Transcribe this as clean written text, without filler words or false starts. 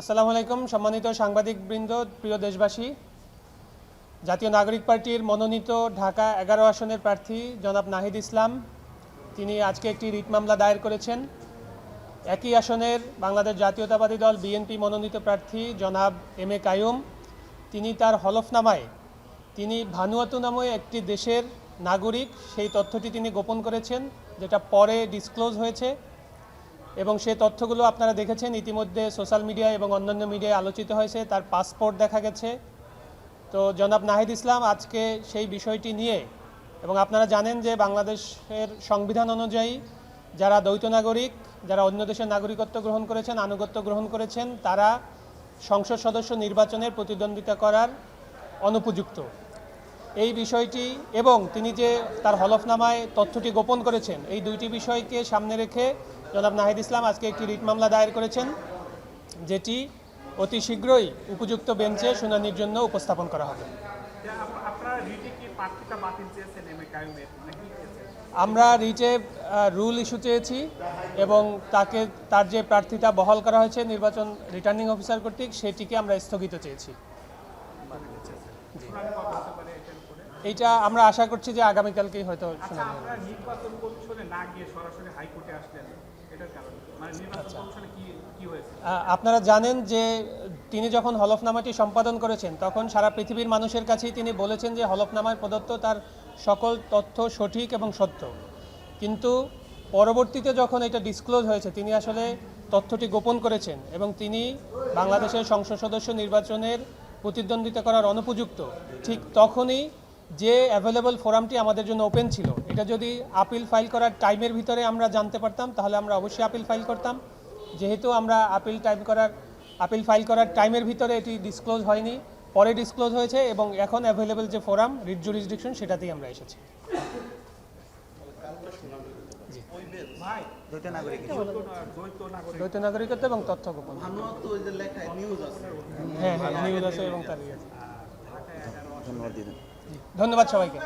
আসসালামু আলাইকুম সম্মানিত সাংবাদিকবৃন্দ, প্রিয় দেশবাসী। জাতীয় নাগরিক পার্টির মনোনীত ঢাকা 11 আসনের প্রার্থী জনাব নাহিদ ইসলাম তিনি আজকে একটি রিট মামলা দায়ের করেছেন। একই আসনের বাংলাদেশ জাতীয়তাবাদী দল বিএনপি মনোনীত প্রার্থী জনাব এম এ কাইয়ুম তিনি তার হলফনামায় তিনি ভানুয়াতু নামে একটি দেশের নাগরিক সেই তথ্যটি তিনি গোপন করেছেন, যেটা পরে ডিসক্লোজ হয়েছে এবং সেই তথ্যগুলো আপনারা দেখেছেন ইতিমধ্যে সোশ্যাল মিডিয়ায় এবং অন্যান্য মিডিয়ায় আলোচিত হয়েছে। তার পাসপোর্ট দেখা গেছে। তো জনাব নাহিদ ইসলাম আজকে সেই বিষয়টি নিয়ে, এবং আপনারা জানেন যে বাংলাদেশের সংবিধান অনুযায়ী যারা দ্বৈত নাগরিক, যারা অন্য দেশের নাগরিকত্ব গ্রহণ করেছেন, আনুগত্য গ্রহণ করেছেন, তারা সংসদ সদস্য নির্বাচনের প্রতিদ্বন্দ্বিতা করার অনুপযুক্ত এই বিষয়টি এবং তিনি যে তার হলফনামায় তথ্যটি গোপন করেছেন, এই দুইটি বিষয়কে সামনে রেখে জনাব নাহিদ ইসলাম আজকে একটি রিট মামলা দায়ের করেছেন, যেটি অতি শীঘ্রই উপযুক্ত বেঞ্চে শুনানির জন্য উপস্থাপন করা হবে। আমরা রিটে রুল ইস্যু চেয়েছি এবং তার যে প্রার্থীতা বহাল করা হয়েছে নির্বাচন রিটার্নিং অফিসার কর্তৃক, সেটিকে আমরা স্থগিত চেয়েছি। এইটা আমরা আশা করছি যে আগামীকালকেই হয়তো শুনানি হবে। আপনারা জানেন যে তিনি যখন হলফনামাটি সম্পাদন করেছেন তখন সারা পৃথিবীর মানুষের কাছেই তিনি বলেছেন যে হলফনামায় প্রদত্ত তার সকল তথ্য সঠিক এবং সত্য, কিন্তু পরবর্তীতে যখন এটা ডিসক্লোজ হয়েছে তিনি আসলে তথ্যটি গোপন করেছেন এবং তিনি বাংলাদেশের সংসদ সদস্য নির্বাচনের প্রতিদ্বন্দ্বিতা করার অনুপযুক্ত, ঠিক তখনই যে অ্যাভেলেবল ফোরামটি আমাদের জন্য ওপেন ছিল, এটা যদি আপিল ফাইল করার টাইমের ভিতরে আমরা জানতে পারতাম তাহলে আমরা অবশ্যই আপিল ফাইল করতাম। যেহেতু আমরা আপিল ফাইল করার টাইমের ভিতরে এটি ডিসক্লোজ হয়নি, পরে ডিসক্লোজ হয়েছে এবং এখন অ্যাভেলেবল যে ফোরাম রিট জুরিসডিকশন সেটাতেই আমরা এসেছি। দ্বৈত নাগরিকত্ব এবং তথ্য গোপন, হ্যাঁ নিউজ আছে এবং তার ধন্যবাদ সবাইকে।